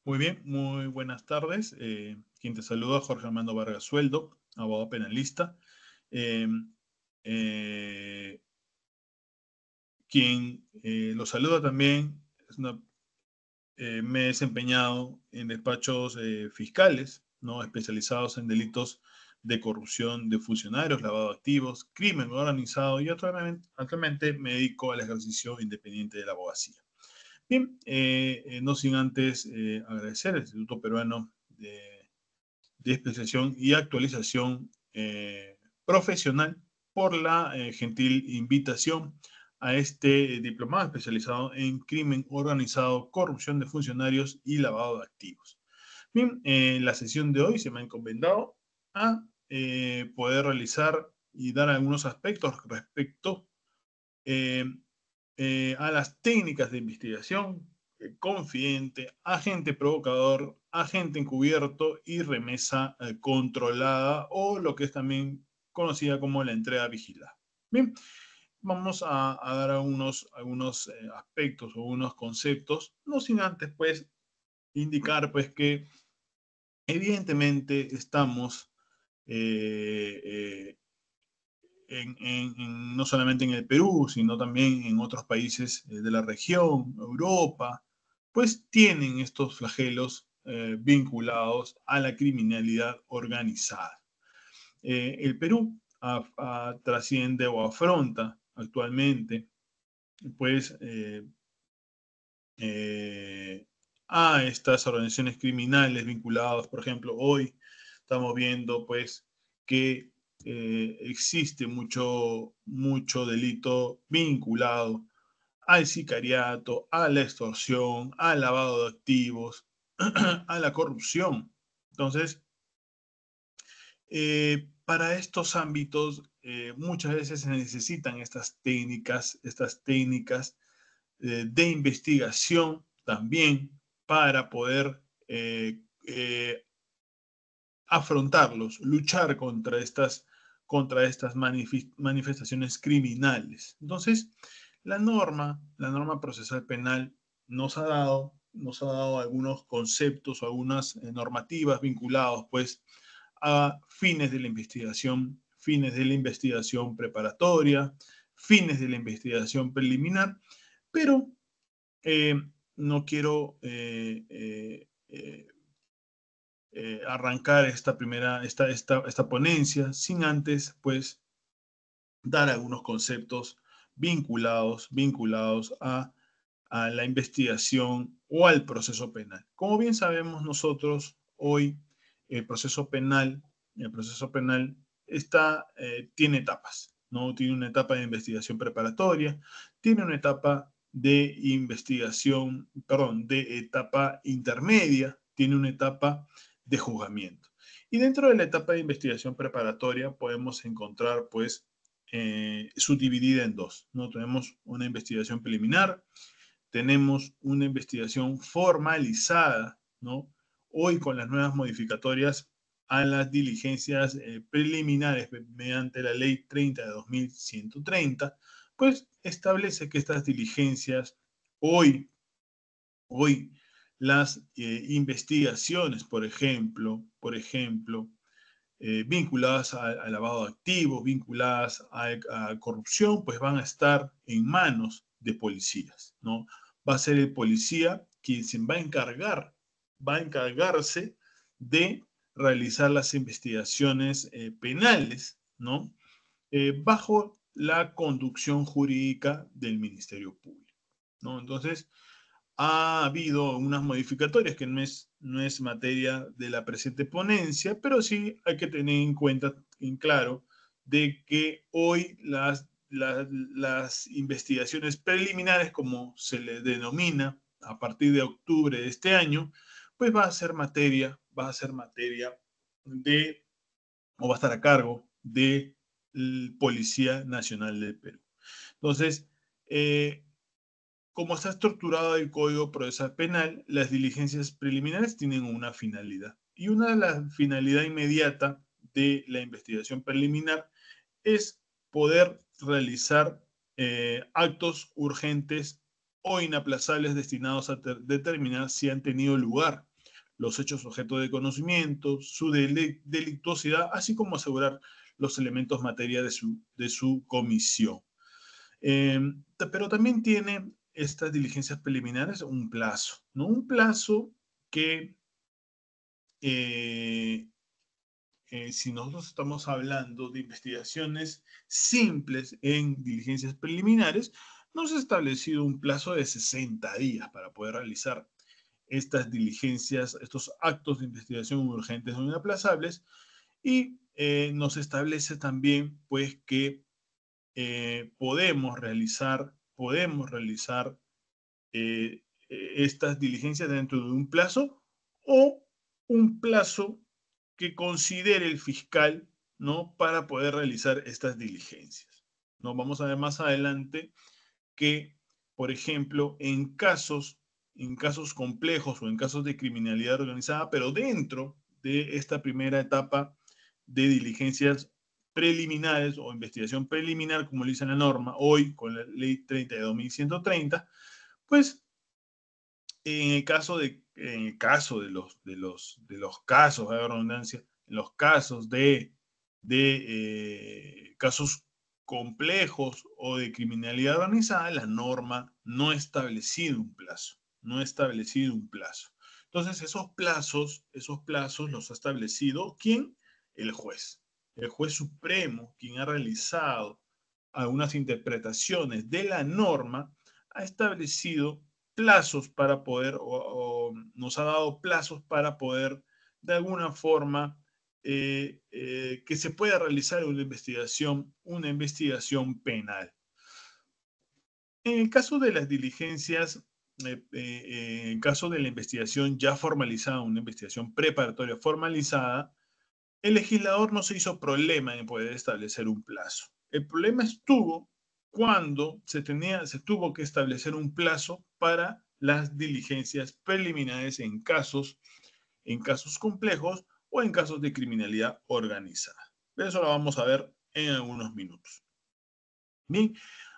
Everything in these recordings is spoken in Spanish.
Muy bien, muy buenas tardes. Quien te saluda, Jorge Armando Vargas Sueldo, abogado penalista. Eh, eh, quien lo saluda también, me he desempeñado en despachos fiscales, ¿no? Especializados en delitos de corrupción de funcionarios, lavado de activos, crimen organizado y actualmente me dedico al ejercicio independiente de la abogacía. Bien, no sin antes agradecer al Instituto Peruano de Especialización y Actualización Profesional por la gentil invitación a este diplomado especializado en crimen organizado, corrupción de funcionarios y lavado de activos. Bien, en la sesión de hoy se me ha encomendado a poder realizar y dar algunos aspectos respecto eh, a las técnicas de investigación, confidente, agente provocador, agente encubierto y remesa controlada, o lo que es también conocida como la entrega vigilada. Bien, vamos a dar algunos aspectos o unos conceptos, no sin antes pues indicar pues que evidentemente estamos eh, eh, no solamente en el Perú, sino también en otros países de la región, Europa, pues tienen estos flagelos vinculados a la criminalidad organizada. El Perú trasciende o afronta actualmente, pues, eh, a estas organizaciones criminales vinculadas, por ejemplo, hoy estamos viendo pues que existe mucho delito vinculado al sicariato, a la extorsión, al lavado de activos, a la corrupción. Entonces, para estos ámbitos muchas veces se necesitan estas técnicas de investigación también para poder afrontarlos, luchar contra estas manifestaciones criminales. Entonces, la norma procesal penal nos ha dado algunos conceptos o algunas normativas vinculados pues a fines de la investigación preparatoria, fines de la investigación preliminar, pero eh, no quiero arrancar esta ponencia sin antes, pues, dar algunos conceptos vinculados a la investigación o al proceso penal. Como bien sabemos nosotros, hoy el proceso penal, el proceso penal tiene etapas, ¿no? Tiene una etapa de investigación preparatoria, tiene una etapa de investigación, perdón, de etapa intermedia, tiene una etapa de juzgamiento. Y dentro de la etapa de investigación preparatoria podemos encontrar, pues, subdividida en dos, ¿no? Tenemos una investigación preliminar, tenemos una investigación formalizada, ¿no? Hoy con las nuevas modificatorias a las diligencias preliminares mediante la ley 30 de 2130, pues establece que estas diligencias hoy las investigaciones, por ejemplo, vinculadas al lavado de activos, vinculadas a corrupción, pues van a estar en manos de policías, ¿no? Va a ser el policía quien se va a encargarse de realizar las investigaciones penales, ¿no? Bajo la conducción jurídica del Ministerio Público, ¿no? Entonces, ha habido unas modificatorias que no es materia de la presente ponencia, pero sí hay que tener en cuenta, en claro, de que hoy las investigaciones preliminares, como se le denomina a partir de octubre de este año, pues va a ser materia de, o va a estar a cargo de Policía Nacional del Perú. Entonces, como está estructurado el Código Procesal Penal, las diligencias preliminares tienen una finalidad. Y una de las finalidades inmediata de la investigación preliminar es poder realizar actos urgentes o inaplazables destinados a determinar si han tenido lugar los hechos objeto de conocimiento, su delictuosidad, así como asegurar los elementos materia de su comisión. Pero también tiene estas diligencias preliminares un plazo, ¿no? Un plazo que, si nosotros estamos hablando de investigaciones simples en diligencias preliminares, nos ha establecido un plazo de 60 días para poder realizar estas diligencias, estos actos de investigación urgentes o inaplazables, y nos establece también, pues, que podemos realizar estas diligencias dentro de un plazo o un plazo que considere el fiscal, ¿no? Para poder realizar estas diligencias, ¿no? Vamos a ver más adelante que, por ejemplo, en casos complejos o en casos de criminalidad organizada, pero dentro de esta primera etapa de diligencias preliminares o investigación preliminar, como lo dice la norma, hoy con la ley 32.130, pues en el caso de los casos, de redundancia, en los casos de casos complejos o de criminalidad organizada, la norma no ha establecido un plazo, no ha establecido un plazo. Entonces, esos plazos los ha establecido ¿quién? El juez. El juez supremo, quien ha realizado algunas interpretaciones de la norma, ha establecido plazos para poder, o nos ha dado plazos para poder, de alguna forma, que se pueda realizar una investigación penal. En el caso de las diligencias, en caso de la investigación ya formalizada, una investigación preparatoria formalizada, el legislador no se hizo problema en poder establecer un plazo. El problema estuvo cuando se tuvo que establecer un plazo para las diligencias preliminares en casos complejos o en casos de criminalidad organizada. Eso lo vamos a ver en algunos minutos. Bien,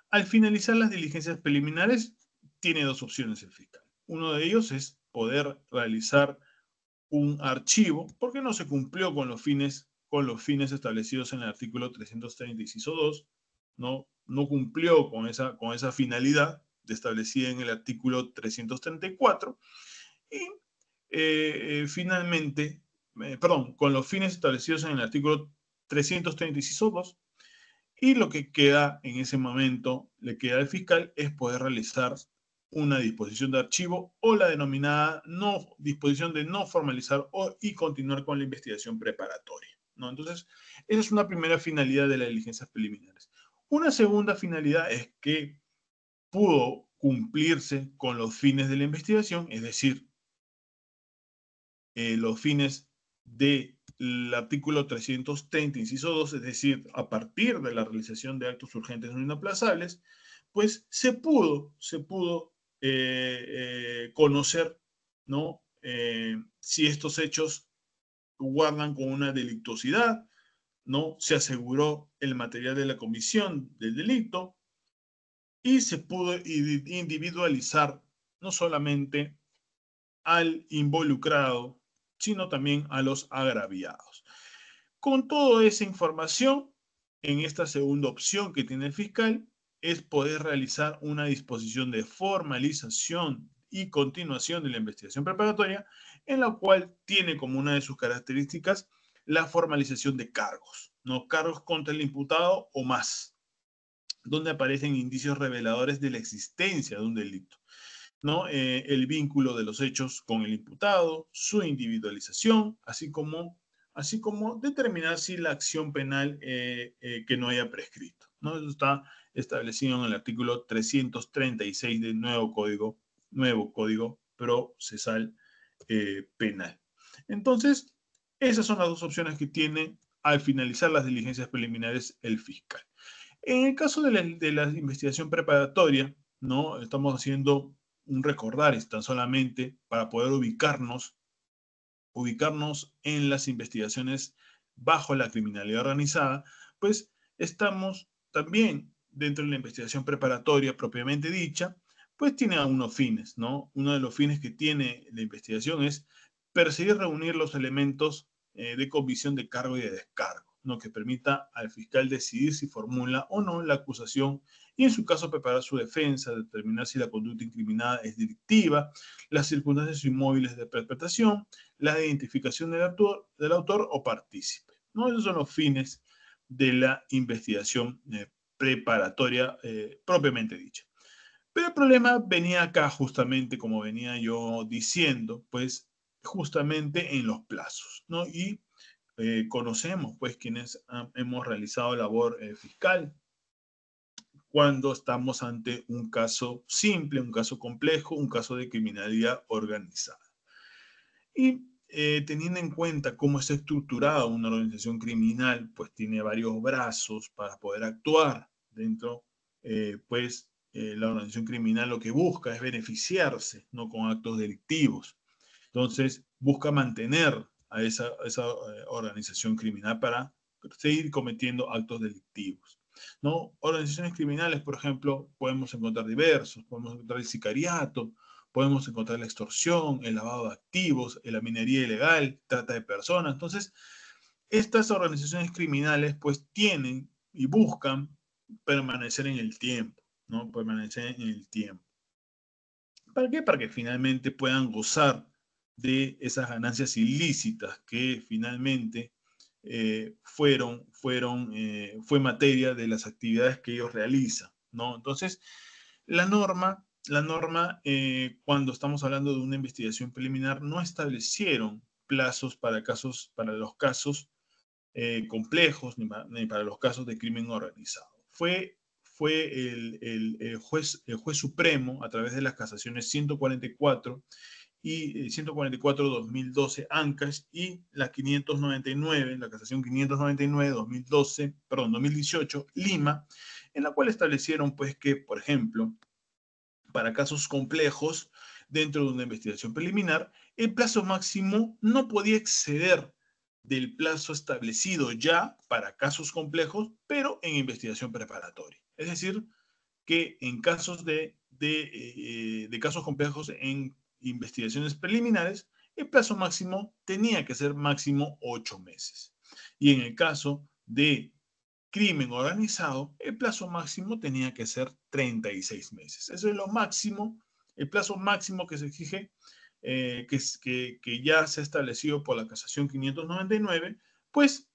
al finalizar las diligencias preliminares, tiene dos opciones el fiscal. Uno de ellos es poder realizar un archivo porque no se cumplió con los fines establecidos en el artículo 330, inciso 2, no cumplió con esa finalidad establecida en el artículo 334 y finalmente, perdón, con los fines establecidos en el artículo 330, inciso 2, y lo que queda en ese momento, le queda al fiscal, es poder realizar una disposición de archivo o la denominada disposición de no formalizar y continuar con la investigación preparatoria, ¿no? Entonces, esa es una primera finalidad de las diligencias preliminares. Una segunda finalidad es que pudo cumplirse con los fines de la investigación, es decir, los fines del artículo 330, inciso 2, es decir, a partir de la realización de actos urgentes no inaplazables, pues se pudo conocer, ¿no? Si estos hechos guardan con una delictuosidad, ¿no? Se aseguró el material de la comisión del delito y se pudo individualizar no solamente al involucrado, sino también a los agraviados. Con toda esa información, en esta segunda opción que tiene el fiscal, es poder realizar una disposición de formalización y continuación de la investigación preparatoria, en la cual tiene como una de sus características la formalización de cargos, ¿no? Cargos contra el imputado o más, donde aparecen indicios reveladores de la existencia de un delito, ¿no? El vínculo de los hechos con el imputado, su individualización, así como determinar si la acción penal que no haya prescrito, ¿no? Eso está establecido en el artículo 336 del nuevo código procesal penal. Entonces, esas son las dos opciones que tiene al finalizar las diligencias preliminares el fiscal. En el caso de la investigación preparatoria, ¿no? Estamos haciendo un recordar tan solamente para poder ubicarnos en las investigaciones bajo la criminalidad organizada, pues estamos también dentro de la investigación preparatoria propiamente dicha, pues tiene algunos fines, ¿no? Uno de los fines que tiene la investigación es perseguir reunir los elementos de comisión de cargo y de descargo, ¿no? Que permita al fiscal decidir si formula o no la acusación y en su caso preparar su defensa, determinar si la conducta incriminada es delictiva, las circunstancias inmóviles de perpetración, la identificación del autor o partícipe, ¿no? Esos son los fines de la investigación preparatoria propiamente dicha. Pero el problema venía acá justamente, como venía yo diciendo, pues justamente en los plazos, ¿no? Y conocemos, pues, quienes hemos realizado labor fiscal cuando estamos ante un caso simple, un caso complejo, un caso de criminalidad organizada. Y teniendo en cuenta cómo está estructurada una organización criminal, pues tiene varios brazos para poder actuar dentro, pues la organización criminal lo que busca es beneficiarse, no con actos delictivos. Entonces, busca mantener a esa organización criminal para seguir cometiendo actos delictivos, ¿no? Organizaciones criminales, por ejemplo, podemos encontrar diversos, podemos encontrar el sicariato, podemos encontrar la extorsión, el lavado de activos, la minería ilegal, trata de personas. Entonces, estas organizaciones criminales pues tienen y buscan permanecer en el tiempo, ¿no? Permanecer en el tiempo. ¿Para qué? Para que finalmente puedan gozar de esas ganancias ilícitas que finalmente fue materia de las actividades que ellos realizan, ¿no? Entonces, la norma, cuando estamos hablando de una investigación preliminar, no establecieron plazos para los casos complejos ni para los casos de crimen organizado. Fue el juez supremo, a través de las casaciones 144 y 144-2012 ANCAS y la 599, la casación 599-2012, perdón, 2018 Lima, en la cual establecieron pues que, por ejemplo, para casos complejos dentro de una investigación preliminar, el plazo máximo no podía exceder del plazo establecido ya para casos complejos, pero en investigación preparatoria. Es decir, que en casos de casos complejos en investigaciones preliminares, el plazo máximo tenía que ser máximo 8 meses. Y en el caso de crimen organizado, el plazo máximo tenía que ser 36 meses. Eso es lo máximo, el plazo máximo que se exige, que ya se ha establecido por la casación 599, pues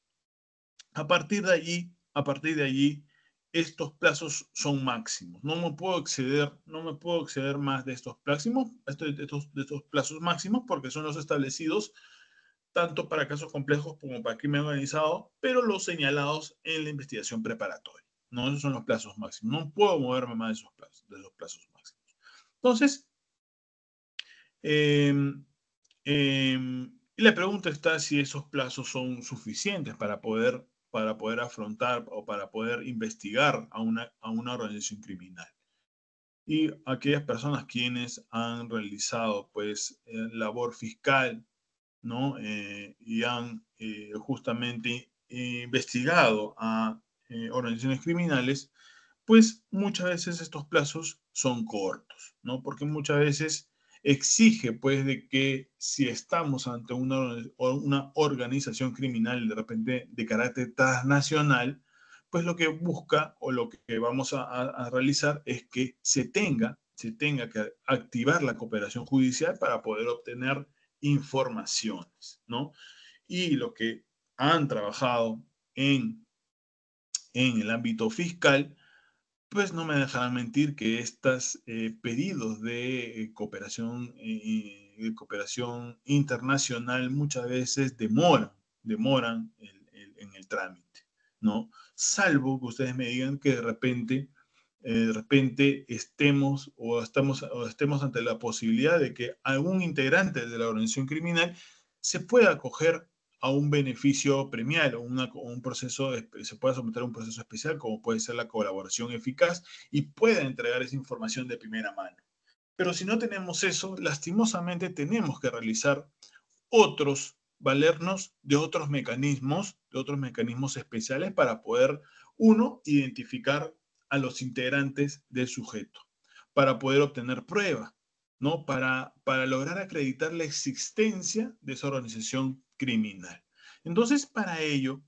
a partir de allí, estos plazos son máximos. No me puedo exceder más de estos plazos máximos porque son los establecidos tanto para casos complejos como para crimen organizado, pero los señalados en la investigación preparatoria. No, esos son los plazos máximos. No puedo moverme más de esos plazos máximos. Entonces, eh, y la pregunta está si esos plazos son suficientes para poder afrontar o para poder investigar a una organización criminal. Y aquellas personas quienes han realizado pues labor fiscal, ¿no? Y han justamente investigado a organizaciones criminales, pues muchas veces estos plazos son cortos, ¿no? Porque muchas veces exige, pues, de que si estamos ante una organización criminal de repente de carácter transnacional, pues lo que busca o lo que vamos a realizar es que se tenga que activar la cooperación judicial para poder obtener informaciones, ¿no? Y lo que han trabajado en el ámbito fiscal, pues no me dejarán mentir que estos pedidos de cooperación internacional muchas veces demoran en el trámite, ¿no? Salvo que ustedes me digan que de repente estemos ante la posibilidad de que algún integrante de la organización criminal se pueda acoger a un beneficio premial o un proceso, se pueda someter a un proceso especial, como puede ser la colaboración eficaz, y pueda entregar esa información de primera mano. Pero si no tenemos eso, lastimosamente tenemos que valernos de otros mecanismos especiales para poder, uno, identificar a los integrantes del sujeto, para poder obtener pruebas, ¿no? Para lograr acreditar la existencia de esa organización criminal. Entonces, para ello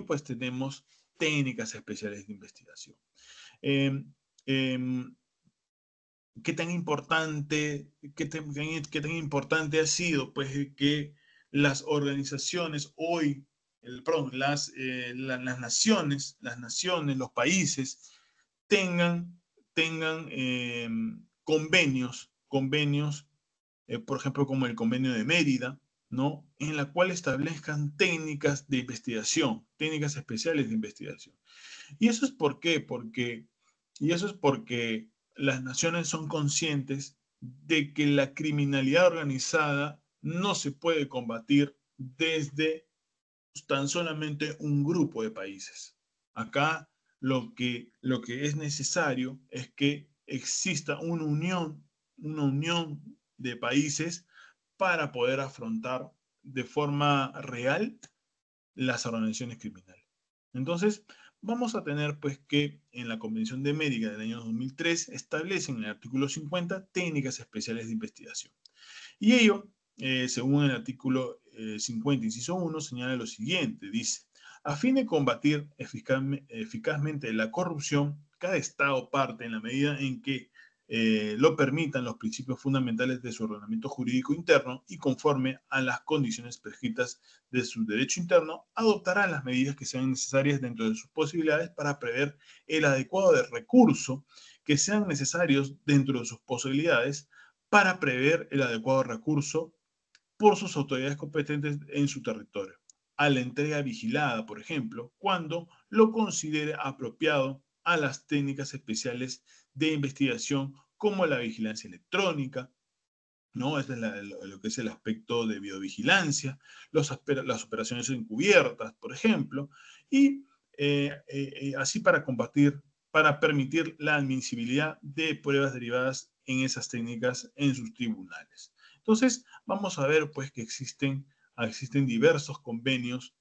pues tenemos técnicas especiales de investigación. Eh, eh, ¿Qué tan importante, qué tan importante ha sido pues que las organizaciones hoy, perdón, las naciones, los países tengan convenios, por ejemplo, como el convenio de Mérida, ¿no? En la cual establezcan técnicas de investigación, técnicas especiales de investigación. ¿Y eso es por qué? Y eso es porque las naciones son conscientes de que la criminalidad organizada no se puede combatir desde tan solamente un grupo de países. Acá lo que es necesario es que exista una unión de países para poder afrontar de forma real las organizaciones criminales. Entonces, vamos a tener pues que en la Convención de Mérida del año 2003 establecen en el artículo 50 técnicas especiales de investigación. Y ello, según el artículo 50, inciso 1, señala lo siguiente, dice, a fin de combatir eficazmente la corrupción, cada Estado parte en la medida en que lo permitan los principios fundamentales de su ordenamiento jurídico interno y conforme a las condiciones prescritas de su derecho interno, adoptará las medidas que sean necesarias dentro de sus posibilidades para prever el adecuado de recurso que sean necesarios dentro de sus posibilidades para prever el adecuado recurso por sus autoridades competentes en su territorio, a la entrega vigilada, por ejemplo, cuando lo considere apropiado a las técnicas especiales de investigación como la vigilancia electrónica, ¿no? Este es lo que es el aspecto de biovigilancia, las operaciones encubiertas, por ejemplo, y así para permitir la admisibilidad de pruebas derivadas en esas técnicas en sus tribunales. Entonces, vamos a ver pues que existen diversos convenios,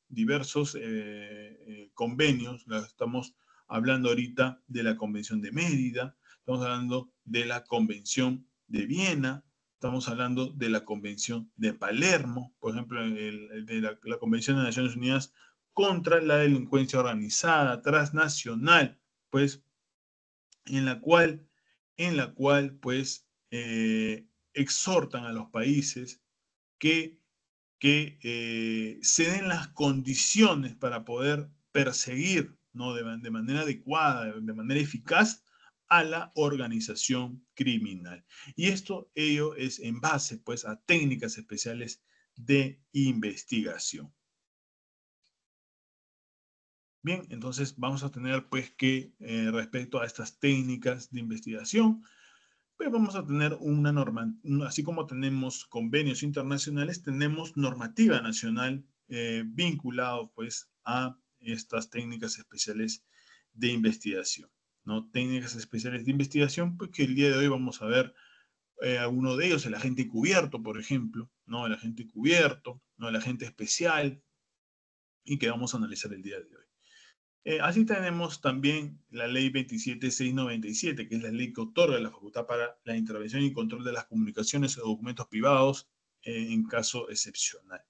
estamos hablando ahorita de la Convención de Mérida, estamos hablando de la Convención de Viena, estamos hablando de la Convención de Palermo, por ejemplo, de la Convención de Naciones Unidas contra la delincuencia organizada transnacional, pues, en la cual pues, exhortan a los países que, se den las condiciones para poder perseguir, ¿no? De manera adecuada, de manera eficaz, a la organización criminal. Y ello es en base pues a técnicas especiales de investigación. Bien, entonces vamos a tener pues que respecto a estas técnicas de investigación, pues vamos a tener una norma, así como tenemos convenios internacionales, tenemos normativa nacional vinculado pues a estas técnicas especiales de investigación, ¿no? Técnicas especiales de investigación, pues que el día de hoy vamos a ver uno de ellos, el agente encubierto, por ejemplo, ¿no? El agente encubierto, ¿no? El agente especial, y que vamos a analizar el día de hoy. Así tenemos también la ley 27697, que es la ley que otorga la facultad para la intervención y control de las comunicaciones o documentos privados en caso excepcional.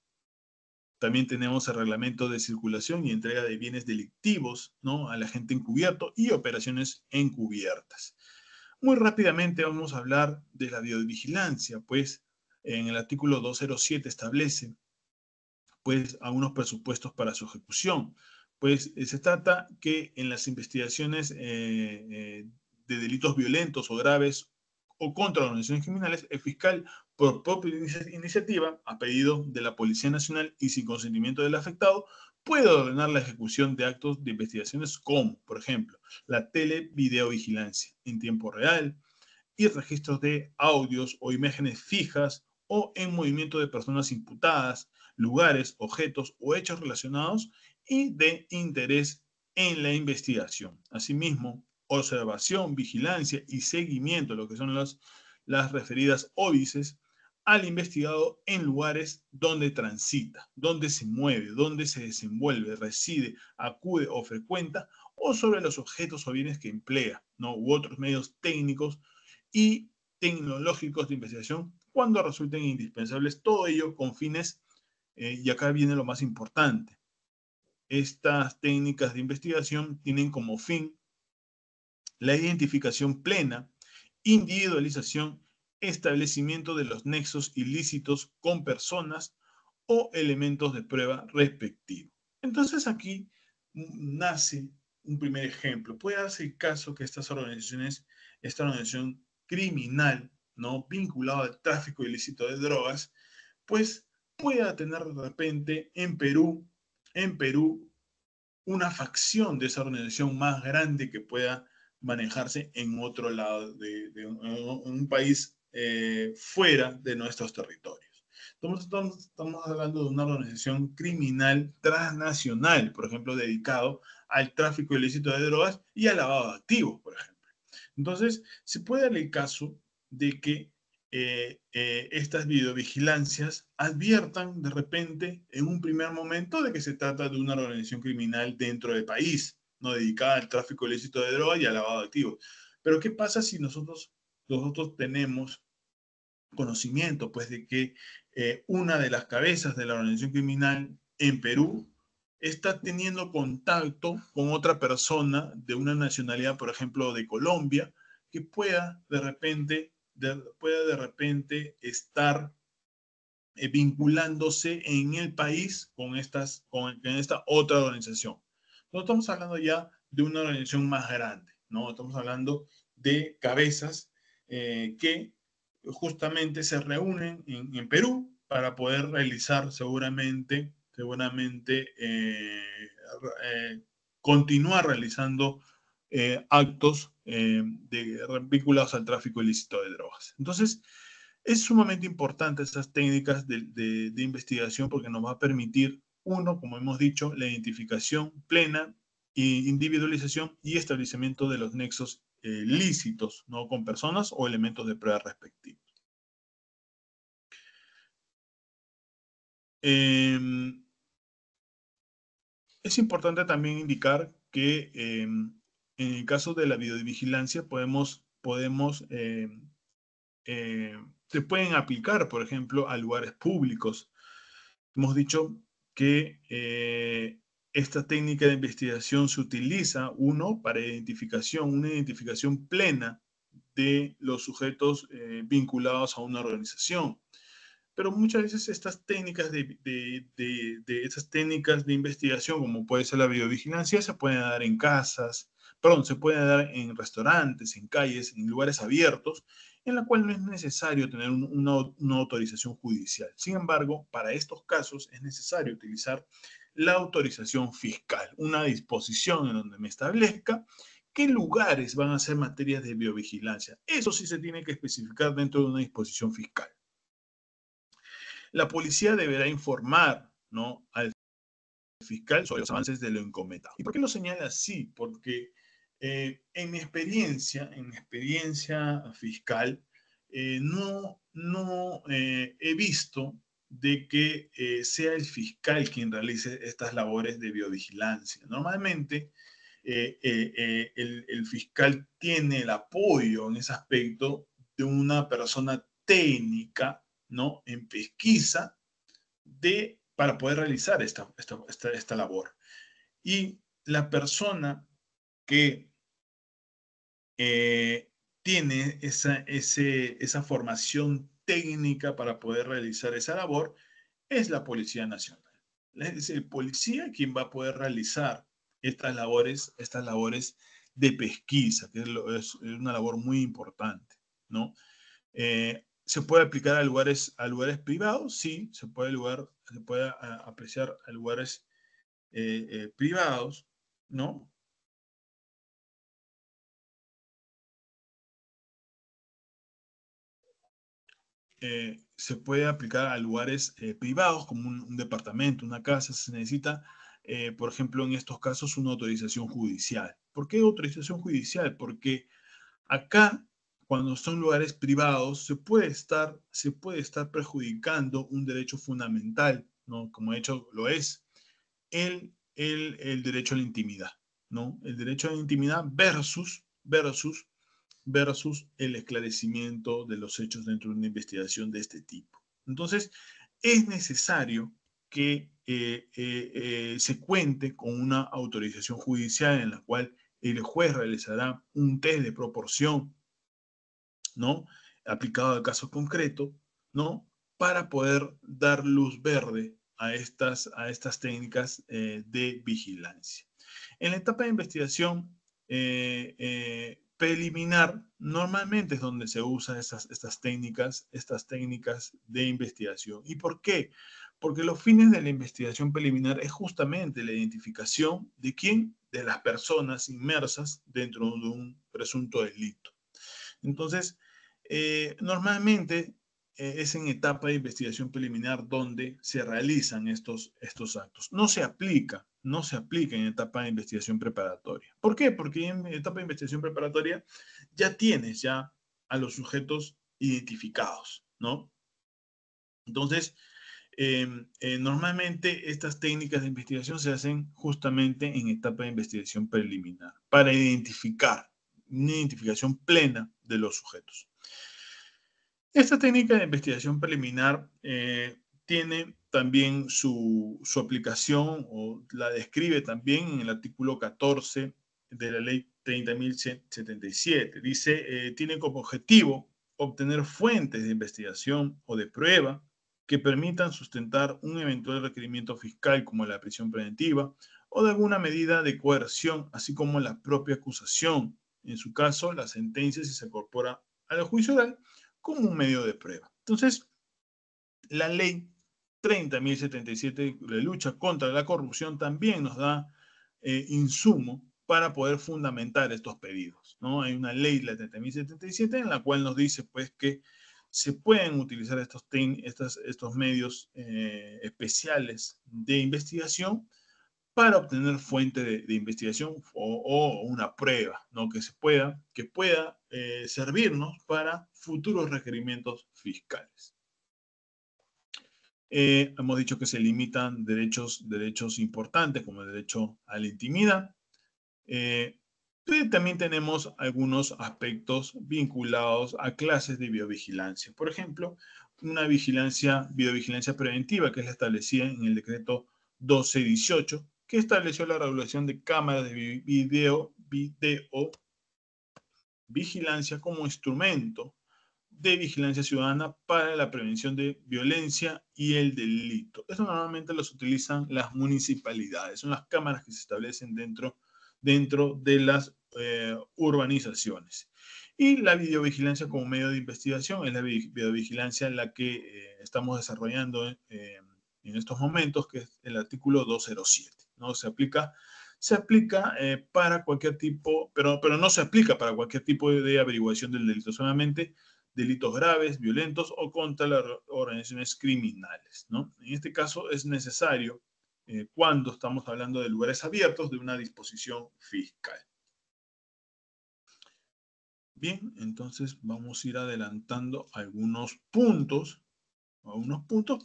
También tenemos el reglamento de circulación y entrega de bienes delictivos, ¿no? Al agente encubierto y operaciones encubiertas. Muy rápidamente vamos a hablar de la biovigilancia, pues en el artículo 207 establece pues algunos presupuestos para su ejecución. Pues se trata que en las investigaciones de delitos violentos o graves o contra organizaciones criminales, el fiscal, por propia iniciativa, a pedido de la Policía Nacional y sin consentimiento del afectado, puede ordenar la ejecución de actos de investigaciones como, por ejemplo, la televideovigilancia en tiempo real y registros de audios o imágenes fijas o en movimiento de personas imputadas, lugares, objetos o hechos relacionados y de interés en la investigación. Asimismo, observación, vigilancia y seguimiento, lo que son las referidas óbices, al investigado en lugares donde transita, donde se mueve, donde se desenvuelve, reside, acude o frecuenta, o sobre los objetos o bienes que emplea, ¿no? U otros medios técnicos y tecnológicos de investigación cuando resulten indispensables, todo ello con fines, y acá viene lo más importante, estas técnicas de investigación tienen como fin la identificación plena, individualización, establecimiento de los nexos ilícitos con personas o elementos de prueba respectivos. Entonces aquí nace un primer ejemplo. Puede darse el caso que estas organizaciones, esta organización criminal, ¿no?, vinculada al tráfico ilícito de drogas, pues pueda tener de repente en Perú, una facción de esa organización más grande que pueda manejarse en otro lado de un país fuera de nuestros territorios. Estamos hablando de una organización criminal transnacional, por ejemplo, dedicado al tráfico ilícito de drogas y al lavado de activos, por ejemplo. Entonces, se puede dar el caso de que estas videovigilancias adviertan de repente en un primer momento de que se trata de una organización criminal dentro del país, no dedicada al tráfico ilícito de drogas y al lavado de activos. Pero ¿qué pasa si nosotros tenemos conocimiento, pues, de que una de las cabezas de la organización criminal en Perú está teniendo contacto con otra persona de una nacionalidad, por ejemplo, de Colombia, que pueda de repente estar vinculándose en el país con esta otra organización? No estamos hablando ya de una organización más grande, ¿no? Estamos hablando de cabezas que justamente se reúnen en Perú para poder realizar seguramente continuar realizando actos vinculados al tráfico ilícito de drogas. Entonces, es sumamente importante estas técnicas de investigación porque nos va a permitir, uno, como hemos dicho, la identificación plena e individualización y establecimiento de los nexos lícitos, ¿no?, con personas o elementos de prueba respectivos. Es importante también indicar que en el caso de la videovigilancia se pueden aplicar, por ejemplo, a lugares públicos. Hemos dicho que esta técnica de investigación se utiliza, uno, para una identificación plena de los sujetos vinculados a una organización. Pero muchas veces estas técnicas esas técnicas de investigación, como puede ser la videovigilancia, se pueden dar en casas, perdón, se pueden dar en restaurantes, en calles, en lugares abiertos, en la cual no es necesario tener una autorización judicial. Sin embargo, para estos casos es necesario utilizar la autorización fiscal, una disposición en donde me establezca qué lugares van a ser materias de biovigilancia. Eso sí se tiene que especificar dentro de una disposición fiscal. La policía deberá informar, ¿no?, al fiscal sobre los avances de lo encomendado. ¿Y por qué lo señala así? Porque en mi experiencia fiscal, no he visto de que sea el fiscal quien realice estas labores de biovigilancia. Normalmente, el fiscal tiene el apoyo en ese aspecto de una persona técnica, ¿no?, en pesquisa para poder realizar esta labor. Y la persona que tiene esa formación técnica para poder realizar esa labor es la Policía Nacional. Es el policía quien va a poder realizar estas labores de pesquisa, que es una labor muy importante, ¿no? ¿Se puede aplicar a lugares privados? Sí, se puede apreciar a lugares privados, ¿no? Se puede aplicar a lugares privados como un departamento, una casa. Se necesita, por ejemplo, en estos casos, una autorización judicial. ¿Por qué autorización judicial? Porque acá, cuando son lugares privados, se puede estar perjudicando un derecho fundamental, ¿no?, como de hecho lo es el derecho a la intimidad, ¿no? El derecho a la intimidad versus versus el esclarecimiento de los hechos dentro de una investigación de este tipo. Entonces, es necesario que se cuente con una autorización judicial en la cual el juez realizará un test de proporción, ¿no? Aplicado al caso concreto, ¿no? Para poder dar luz verde a estas técnicas de vigilancia. En la etapa de investigación preliminar, normalmente es donde se usan estas técnicas de investigación. ¿Y por qué? Porque los fines de la investigación preliminar es justamente la identificación de quién, de las personas inmersas dentro de un presunto delito. Entonces, normalmente es en etapa de investigación preliminar donde se realizan estos actos. No se aplica en etapa de investigación preparatoria. ¿Por qué? Porque en etapa de investigación preparatoria ya tienes ya a los sujetos identificados, ¿no? Entonces, normalmente estas técnicas de investigación se hacen justamente en etapa de investigación preliminar para identificar una identificación plena de los sujetos. Esta técnica de investigación preliminar tiene también su aplicación o la describe también en el artículo 14 de la ley 30.177. Dice, tiene como objetivo obtener fuentes de investigación o de prueba que permitan sustentar un eventual requerimiento fiscal como la prisión preventiva o de alguna medida de coerción, así como la propia acusación. En su caso, la sentencia si se incorpora al juicio oral como un medio de prueba. Entonces, la ley 30.077 de lucha contra la corrupción también nos da insumo para poder fundamentar estos pedidos, ¿no? Hay una ley, la 30.077, en la cual nos dice pues que se pueden utilizar estos medios especiales de investigación para obtener fuente de investigación o una prueba, ¿no? que pueda servirnos para futuros requerimientos fiscales. Hemos dicho que se limitan derechos importantes como el derecho a la intimidad. También tenemos algunos aspectos vinculados a clases de biovigilancia. Por ejemplo, una biovigilancia preventiva que es la establecida en el decreto 1218, que estableció la regulación de cámaras de video vigilancia como instrumento de vigilancia ciudadana para la prevención de violencia y el delito. Esto normalmente los utilizan las municipalidades, son las cámaras que se establecen dentro de las urbanizaciones. Y la videovigilancia como medio de investigación es la videovigilancia en la que estamos desarrollando en estos momentos, que es el artículo 207, ¿no? Se aplica para cualquier tipo, pero no se aplica para cualquier tipo de averiguación del delito, solamente delitos graves, violentos o contra las organizaciones criminales, ¿no? En este caso es necesario cuando estamos hablando de lugares abiertos de una disposición fiscal. Bien, entonces vamos a ir adelantando algunos puntos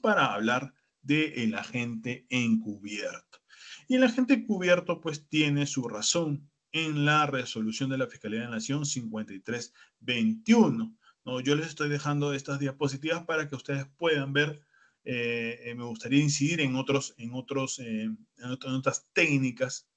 para hablar del agente encubierto. Y el agente encubierto pues tiene su razón en la resolución de la Fiscalía de la Nación 5321. ¿No? Yo les estoy dejando estas diapositivas para que ustedes puedan ver. Me gustaría incidir en otras técnicas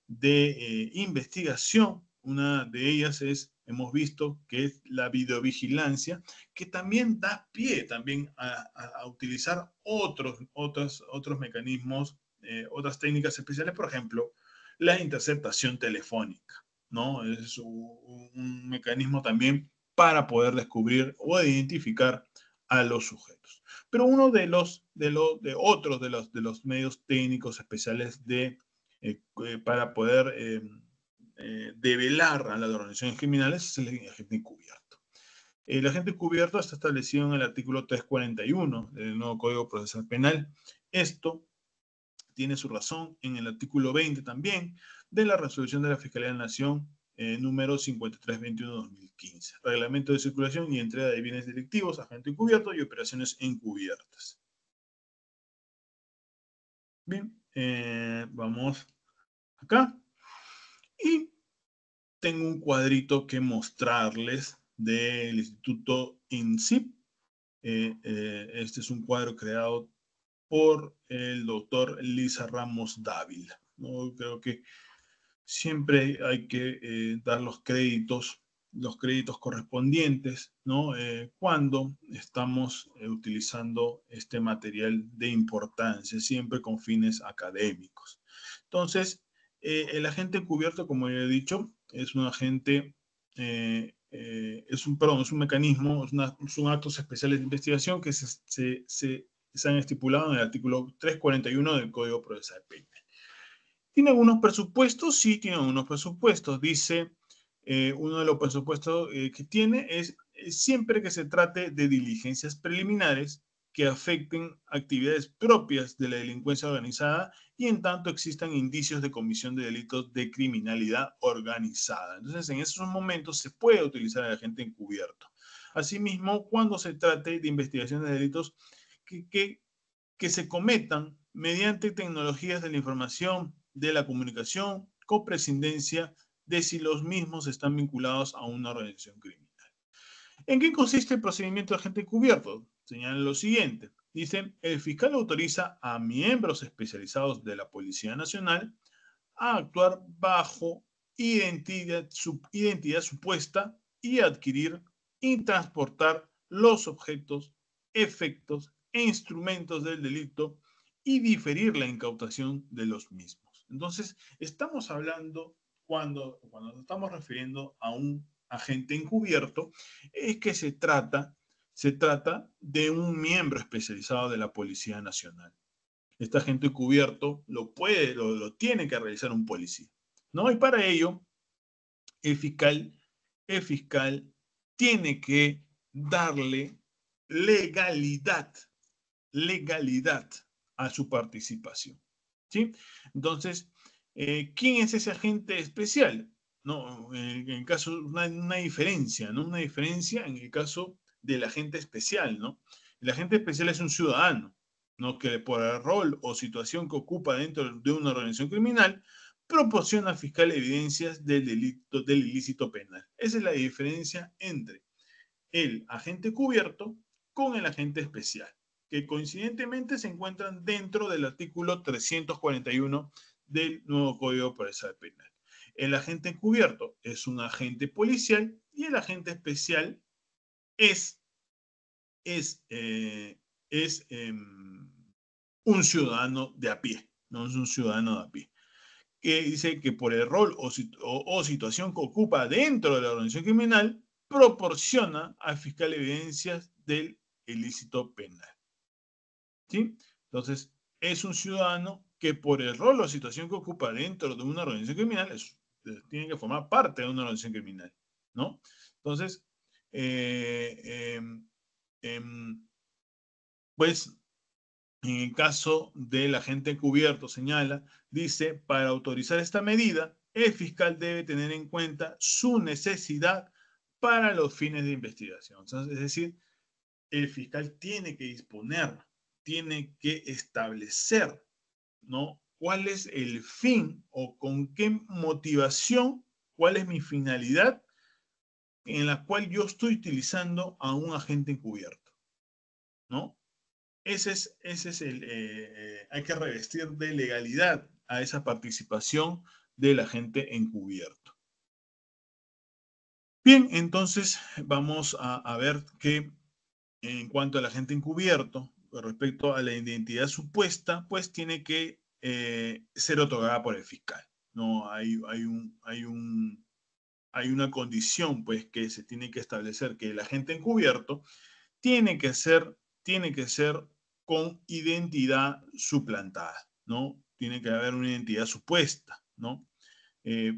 de investigación. Una de ellas hemos visto que es la videovigilancia, que también da pie también a utilizar otros mecanismos, otras técnicas especiales, por ejemplo, la interceptación telefónica, ¿no? Es un mecanismo también para poder descubrir o identificar a los sujetos. Pero uno de los medios técnicos especiales para poder develar a las organizaciones criminales es el agente encubierto. El agente encubierto está establecido en el artículo 341 del nuevo Código Procesal Penal. Esto tiene su razón en el artículo 20 también de la resolución de la Fiscalía de la Nación número 5321-2015. Reglamento de circulación y entrega de bienes delictivos, agente encubierto y operaciones encubiertas. Bien, vamos acá. Y tengo un cuadrito que mostrarles del Instituto INSIP. Este es un cuadro creado por el doctor Lisa Ramos Dávila, ¿no? Creo que siempre hay que dar los créditos correspondientes, ¿no? Cuando estamos utilizando este material de importancia, siempre con fines académicos. Entonces, el agente encubierto, como ya he dicho, es un agente, es un mecanismo, son actos especiales de investigación que se han estipulado en el artículo 341 del Código Procesal Penal. ¿Tiene algunos presupuestos? Sí, tiene algunos presupuestos. Dice, uno de los presupuestos que tiene es siempre que se trate de diligencias preliminares que afecten actividades propias de la delincuencia organizada y en tanto existan indicios de comisión de delitos de criminalidad organizada. Entonces, en esos momentos se puede utilizar el agente encubierto. Asimismo, cuando se trate de investigaciones de delitos que se cometan mediante tecnologías de la información, de la comunicación, con prescindencia de si los mismos están vinculados a una organización criminal. ¿En qué consiste el procedimiento de agente encubierto? Señalan lo siguiente. Dicen, el fiscal autoriza a miembros especializados de la Policía Nacional a actuar bajo identidad supuesta y adquirir y transportar los objetos, efectos e instrumentos del delito y diferir la incautación de los mismos. Entonces, estamos hablando, cuando nos estamos refiriendo a un agente encubierto, es que se trata de un miembro especializado de la Policía Nacional. Este agente encubierto lo tiene que realizar un policía, ¿no? Y para ello, el fiscal, el fiscal tiene que darle legalidad, legalidad a su participación, ¿sí? Entonces, ¿quién es ese agente especial? No, en el caso, una diferencia, ¿no? Una diferencia en el caso del agente especial, ¿no? El agente especial es un ciudadano, ¿no? Que por el rol o situación que ocupa dentro de una organización criminal, proporciona al fiscal evidencias del delito, del ilícito penal. Esa es la diferencia entre el agente cubierto con el agente especial, que coincidentemente se encuentran dentro del artículo 341 del nuevo Código Procesal Penal. El agente encubierto es un agente policial y el agente especial es, es, eh, es un ciudadano de a pie, no es un ciudadano de a pie, que dice que por el rol o situación que ocupa dentro de la organización criminal, proporciona al fiscal evidencias del ilícito penal. ¿Sí? Entonces, es un ciudadano que por el rol o situación que ocupa dentro de una organización criminal, tiene que formar parte de una organización criminal, ¿no? Entonces, eh, eh, eh, pues en el caso del agente encubierto, señala, dice, para autorizar esta medida, el fiscal debe tener en cuenta su necesidad para los fines de investigación. Entonces, es decir, el fiscal tiene que disponer, tiene que establecer, ¿no? ¿Cuál es el fin o con qué motivación, cuál es mi finalidad en la cual yo estoy utilizando a un agente encubierto, ¿no? Ese es hay que revestir de legalidad a esa participación del agente encubierto. Bien, entonces vamos a ver que en cuanto al agente encubierto, con respecto a la identidad supuesta, pues tiene que ser otorgada por el fiscal. No hay una condición, pues, que se tiene que establecer, que el agente encubierto tiene que ser con identidad suplantada, ¿no? Tiene que haber una identidad supuesta, ¿no? Eh,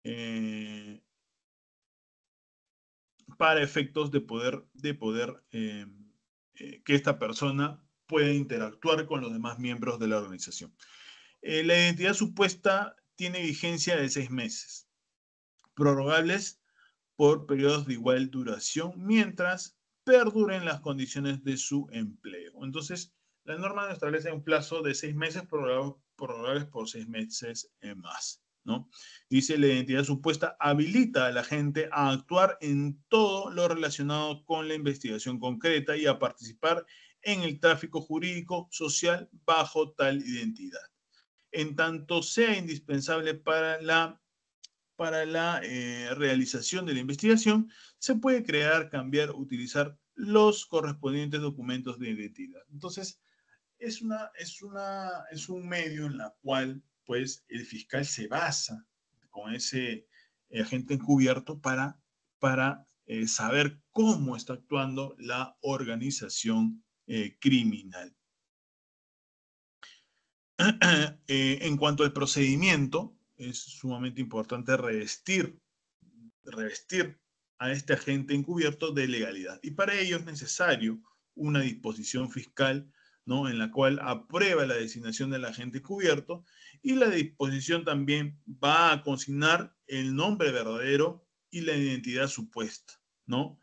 eh, para efectos que esta persona pueda interactuar con los demás miembros de la organización. La identidad supuesta tiene vigencia de 6 meses, prorrogables por periodos de igual duración mientras perduren las condiciones de su empleo. Entonces, la norma establece un plazo de 6 meses prorrogables por 6 meses más, ¿no? Dice, la identidad supuesta habilita a la gente a actuar en todo lo relacionado con la investigación concreta y a participar en el tráfico jurídico social bajo tal identidad, en tanto sea indispensable para la realización de la investigación, se puede crear, cambiar, utilizar los correspondientes documentos de identidad. Entonces, es un medio en la cual pues, el fiscal se basa con ese agente encubierto para saber cómo está actuando la organización criminal. En cuanto al procedimiento, es sumamente importante revestir a este agente encubierto de legalidad. Y para ello es necesario una disposición fiscal, ¿no? En la cual aprueba la designación del agente encubierto, y la disposición también va a consignar el nombre verdadero y la identidad supuesta, ¿no?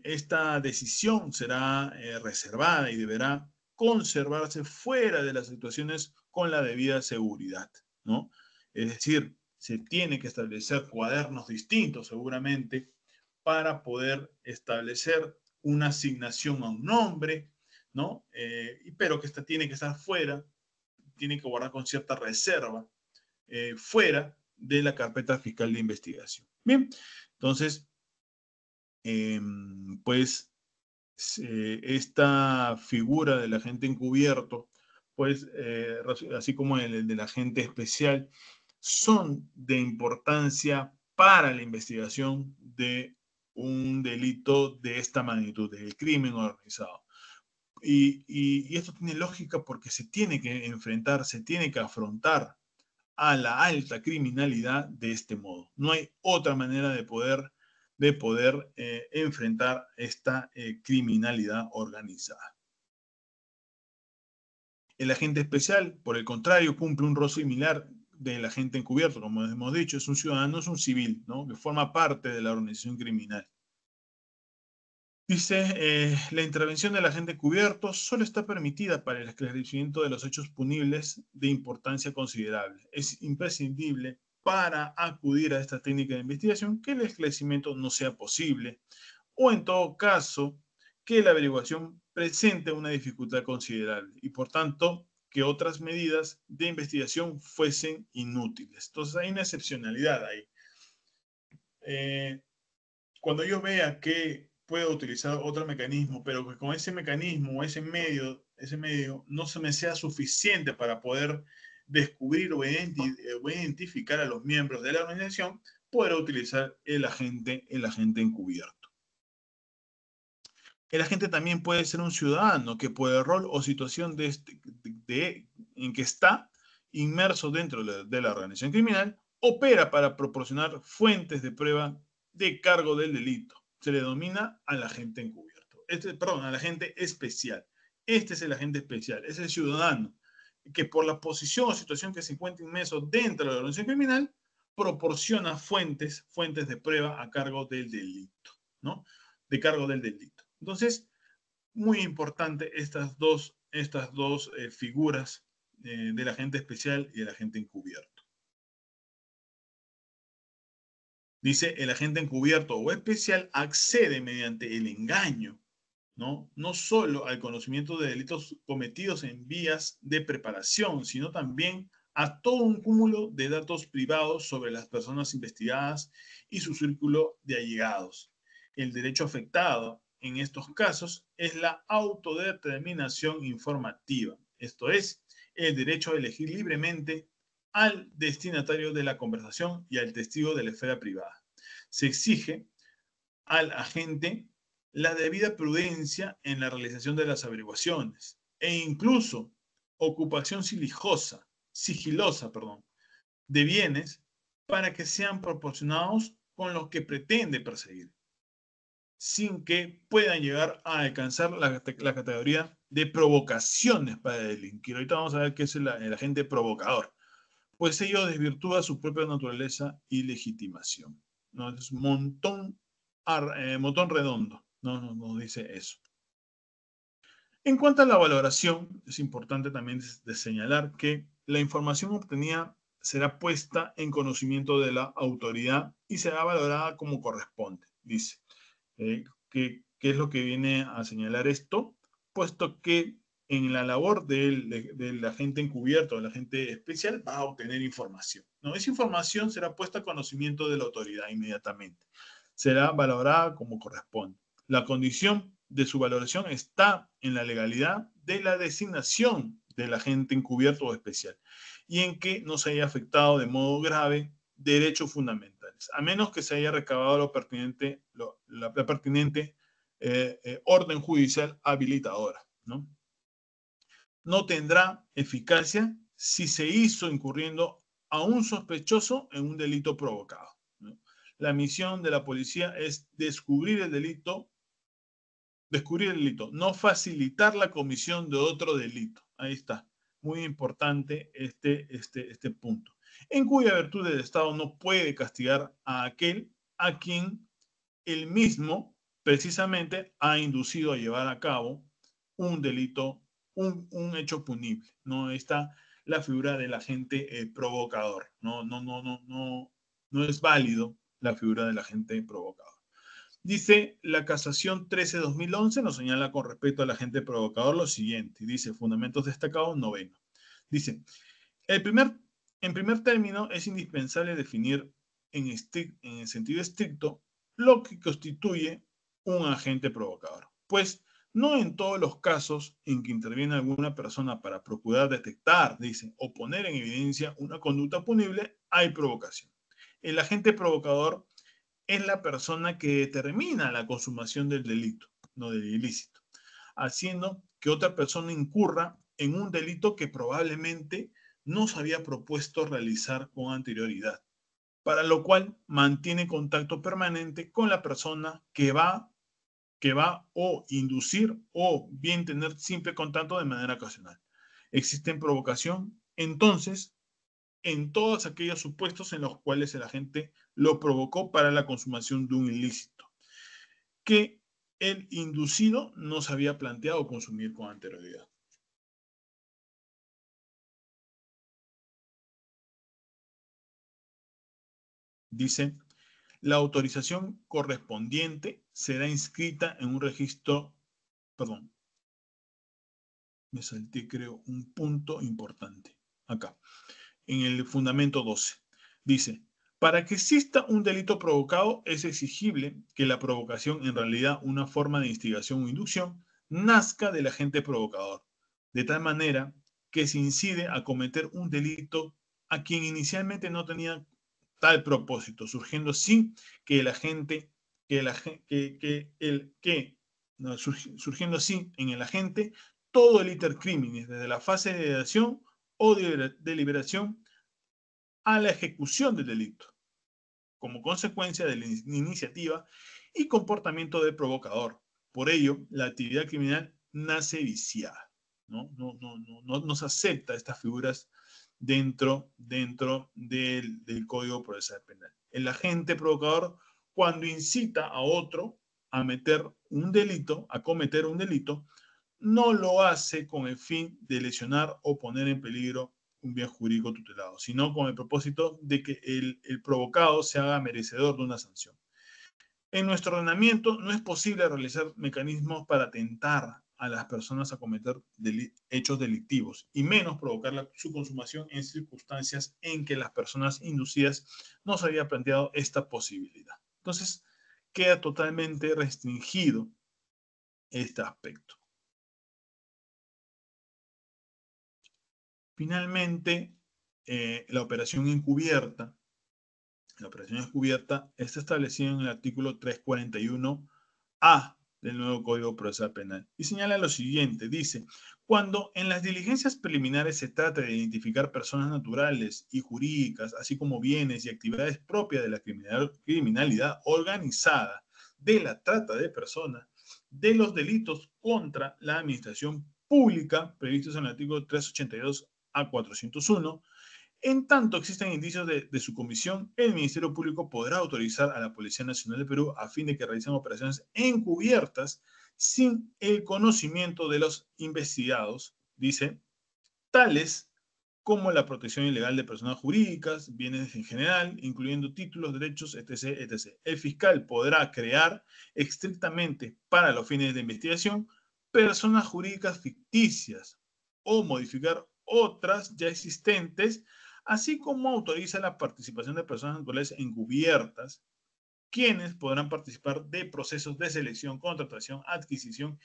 Esta decisión será reservada y deberá conservarse fuera de las situaciones con la debida seguridad, ¿no? Es decir, se tiene que establecer cuadernos distintos seguramente para poder establecer una asignación a un nombre, ¿no? Pero que esta tiene que estar fuera, tiene que guardar con cierta reserva, fuera de la carpeta fiscal de investigación. Bien, entonces, pues esta figura del agente encubierto, pues así como el del agente especial, son de importancia para la investigación de un delito de esta magnitud, del crimen organizado. Y esto tiene lógica porque se tiene que enfrentar, se tiene que afrontar a la alta criminalidad de este modo. No hay otra manera de poder enfrentar esta criminalidad organizada. El agente especial, por el contrario, cumple un rol similar del agente encubierto, como hemos dicho, es un ciudadano, es un civil, ¿no? Que forma parte de la organización criminal. Dice, la intervención del agente encubierto solo está permitida para el esclarecimiento de los hechos punibles de importancia considerable. Es imprescindible para acudir a esta técnica de investigación que el esclarecimiento no sea posible, o en todo caso que la averiguación presente una dificultad considerable y por tanto que otras medidas de investigación fuesen inútiles. Entonces hay una excepcionalidad ahí. Cuando yo vea que puedo utilizar otro mecanismo, pero que con ese mecanismo, ese medio no se me sea suficiente para poder descubrir o identificar a los miembros de la organización, podré utilizar el agente encubierto. El agente también puede ser un ciudadano que por el rol o situación en que está inmerso dentro de la organización criminal, opera para proporcionar fuentes de prueba de cargo del delito. Se le denomina al agente encubierto. Al agente especial. Este es el agente especial, es el ciudadano que por la posición o situación que se encuentra inmerso dentro de la organización criminal, proporciona fuentes de prueba a cargo del delito, ¿no? De cargo del delito. Entonces, muy importante estas dos figuras del agente especial y el agente encubierto. Dice, el agente encubierto o especial accede mediante el engaño, no solo al conocimiento de delitos cometidos en vías de preparación, sino también a todo un cúmulo de datos privados sobre las personas investigadas y su círculo de allegados. El derecho afectado en estos casos es la autodeterminación informativa, esto es, el derecho a elegir libremente al destinatario de la conversación y al testigo de la esfera privada. Se exige al agente la debida prudencia en la realización de las averiguaciones e incluso ocupación sigilosa, de bienes para que sean proporcionados con los que pretende perseguir, sin que puedan llegar a alcanzar la categoría de provocaciones para delinquir. Ahorita vamos a ver qué es el agente provocador, pues ello desvirtúa su propia naturaleza y legitimación. ¿No? Es montón redondo, no nos dice eso. En cuanto a la valoración, es importante también de señalar que la información obtenida será puesta en conocimiento de la autoridad y será valorada como corresponde, dice. ¿Qué es lo que viene a señalar esto? Puesto que en la labor del agente encubierto, del agente especial, va a obtener información, ¿no? Esa información será puesta a conocimiento de la autoridad inmediatamente. Será valorada como corresponde. La condición de su valoración está en la legalidad de la designación del agente encubierto o especial y en que no se haya afectado de modo grave derechos fundamentales, a menos que se haya recabado lo pertinente, la pertinente orden judicial habilitadora, ¿no? No tendrá eficacia si se hizo incurriendo a un sospechoso en un delito provocado, ¿no? La misión de la policía es descubrir el delito, no facilitar la comisión de otro delito. Ahí está. Muy importante este punto. En cuya virtud el Estado no puede castigar a aquel a quien él mismo precisamente ha inducido a llevar a cabo un delito, un hecho punible. No está la figura del agente provocador. No es válido la figura del agente provocador. Dice la casación 13-2011, nos señala con respecto al agente provocador lo siguiente. Dice, fundamentos destacados, noveno. Dice, en primer término, es indispensable definir en sentido estricto lo que constituye un agente provocador. Pues no en todos los casos en que interviene alguna persona para procurar detectar, dice, o poner en evidencia una conducta punible, hay provocación. El agente provocador es la persona que determina la consumación del delito, no del ilícito, haciendo que otra persona incurra en un delito que probablemente no se había propuesto realizar con anterioridad, para lo cual mantiene contacto permanente con la persona que va o inducir o bien tener simple contacto de manera ocasional. Existe provocación, entonces, en todos aquellos supuestos en los cuales el agente lo provocó para la consumación de un ilícito, que el inducido no se había planteado consumir con anterioridad. Dice, la autorización correspondiente será inscrita en un registro, perdón, me salté creo un punto importante, acá, en el fundamento 12. Dice, para que exista un delito provocado es exigible que la provocación, en realidad una forma de instigación o inducción, nazca del agente provocador, de tal manera que se incide a cometer un delito a quien inicialmente no tenía tal propósito, surgiendo así que el agente, surgiendo así en el agente todo el iter criminis, desde la fase de dación o de deliberación a la ejecución del delito, como consecuencia de la iniciativa y comportamiento del provocador. Por ello, la actividad criminal nace viciada. No se acepta estas figuras dentro del Código Procesal Penal. El agente provocador, cuando incita a otro a cometer un delito, no lo hace con el fin de lesionar o poner en peligro un bien jurídico tutelado, sino con el propósito de que el provocado se haga merecedor de una sanción. En nuestro ordenamiento no es posible realizar mecanismos para tentar a las personas a cometer hechos delictivos y menos provocar su consumación en circunstancias en que las personas inducidas no se había planteado esta posibilidad. Entonces, queda totalmente restringido este aspecto. Finalmente, la operación encubierta está establecida en el artículo 341A del nuevo Código Procesal Penal y señala lo siguiente, dice, cuando en las diligencias preliminares se trata de identificar personas naturales y jurídicas, así como bienes y actividades propias de la criminalidad organizada, de la trata de personas, de los delitos contra la administración pública previstos en el artículo 382 a 401, en tanto existen indicios de su comisión, el Ministerio Público podrá autorizar a la Policía Nacional de Perú a fin de que realicen operaciones encubiertas sin el conocimiento de los investigados, dice, tales como la protección ilegal de personas jurídicas, bienes en general, incluyendo títulos, derechos, etc., etc. El fiscal podrá crear estrictamente para los fines de investigación personas jurídicas ficticias o modificar otras ya existentes, así como autoriza la participación de personas naturales encubiertas, quienes podrán participar de procesos de selección, contratación, adquisición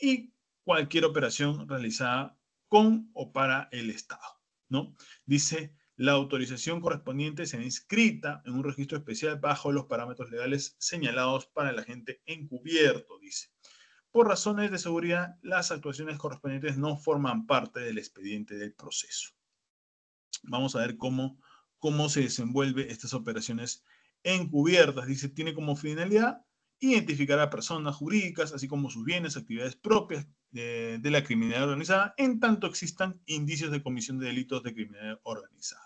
y cualquier operación realizada con o para el Estado, ¿no? Dice, la autorización correspondiente será inscrita en un registro especial bajo los parámetros legales señalados para el agente encubierto, dice. Por razones de seguridad, las actuaciones correspondientes no forman parte del expediente del proceso. Vamos a ver cómo se desenvuelve estas operaciones encubiertas. Dice, tiene como finalidad identificar a personas jurídicas, así como sus bienes, actividades propias de la criminalidad organizada, en tanto existan indicios de comisión de delitos de criminalidad organizada.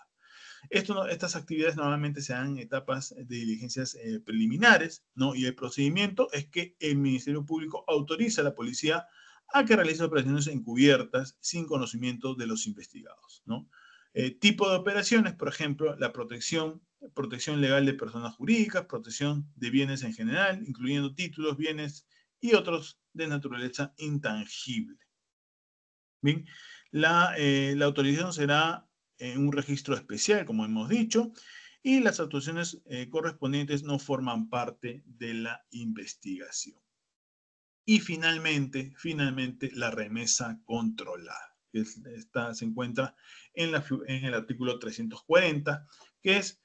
Estas actividades normalmente se dan en etapas de diligencias preliminares, ¿no? Y el procedimiento es que el Ministerio Público autoriza a la policía a que realice operaciones encubiertas sin conocimiento de los investigados, ¿no? Tipo de operaciones, por ejemplo, la protección legal de personas jurídicas, protección de bienes en general, incluyendo títulos, bienes y otros de naturaleza intangible. Bien, la autorización será en un registro especial, como hemos dicho, y las actuaciones correspondientes no forman parte de la investigación. Y finalmente, la remesa controlada. Esta se encuentra en el artículo 340, que es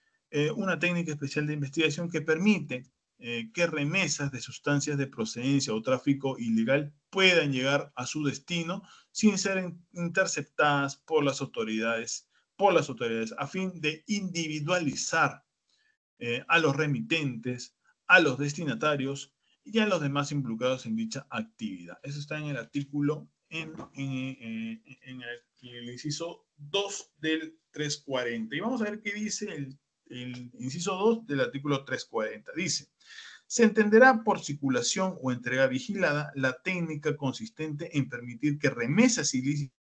una técnica especial de investigación que permite que remesas de sustancias de procedencia o tráfico ilegal puedan llegar a su destino sin ser interceptadas por las autoridades a fin de individualizar a los remitentes, a los destinatarios y a los demás involucrados en dicha actividad. Eso está en el artículo, en el inciso 2 del 340. Y vamos a ver qué dice el inciso 2 del artículo 340. Dice, se entenderá por circulación o entrega vigilada la técnica consistente en permitir que remesas ilícitas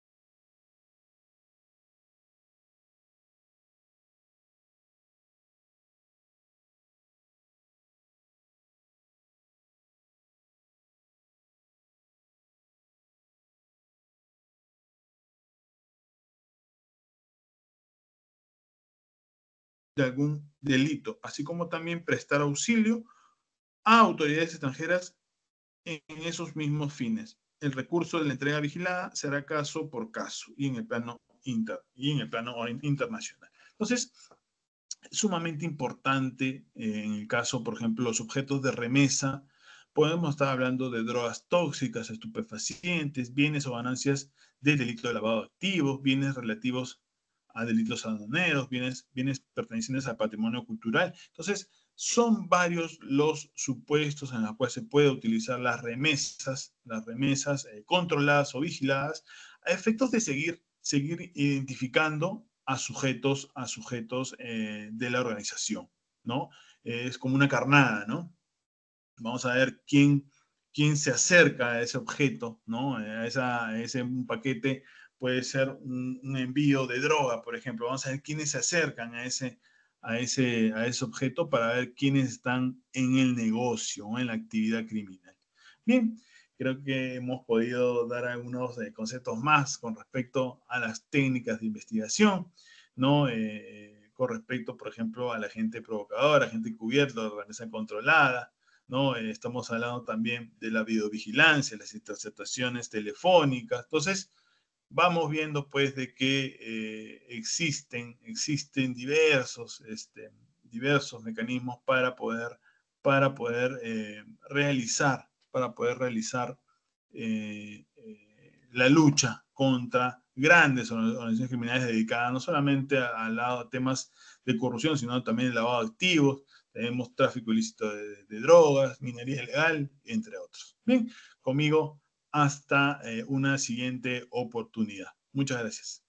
de algún delito, así como también prestar auxilio a autoridades extranjeras en esos mismos fines. El recurso de la entrega vigilada será caso por caso y en el plano internacional. Entonces, es sumamente importante en el caso, por ejemplo, los objetos de remesa. Podemos estar hablando de drogas tóxicas, estupefacientes, bienes o ganancias del delito de lavado de activos, bienes relativos a delitos aduaneros, bienes pertenecientes al patrimonio cultural. Entonces, son varios los supuestos en los cuales se puede utilizar las remesas controladas o vigiladas a efectos de seguir identificando a sujetos de la organización, ¿no? Es como una carnada, ¿no? Vamos a ver quién se acerca a ese objeto, ¿no? A ese un paquete puede ser un envío de droga, por ejemplo. Vamos a ver quiénes se acercan a ese objeto para ver quiénes están en el negocio o en la actividad criminal. Bien, creo que hemos podido dar algunos conceptos más con respecto a las técnicas de investigación, ¿no? Con respecto, por ejemplo, al agente provocador, agente encubierto, la organización controlada, ¿no? Estamos hablando también de la videovigilancia, las interceptaciones telefónicas. Entonces, vamos viendo pues de que existen diversos mecanismos para poder realizar la lucha contra grandes organizaciones criminales dedicadas no solamente a temas de corrupción, sino también el lavado de activos. Tenemos tráfico ilícito de drogas, minería ilegal, entre otros. Bien, conmigo hasta una siguiente oportunidad. Muchas gracias.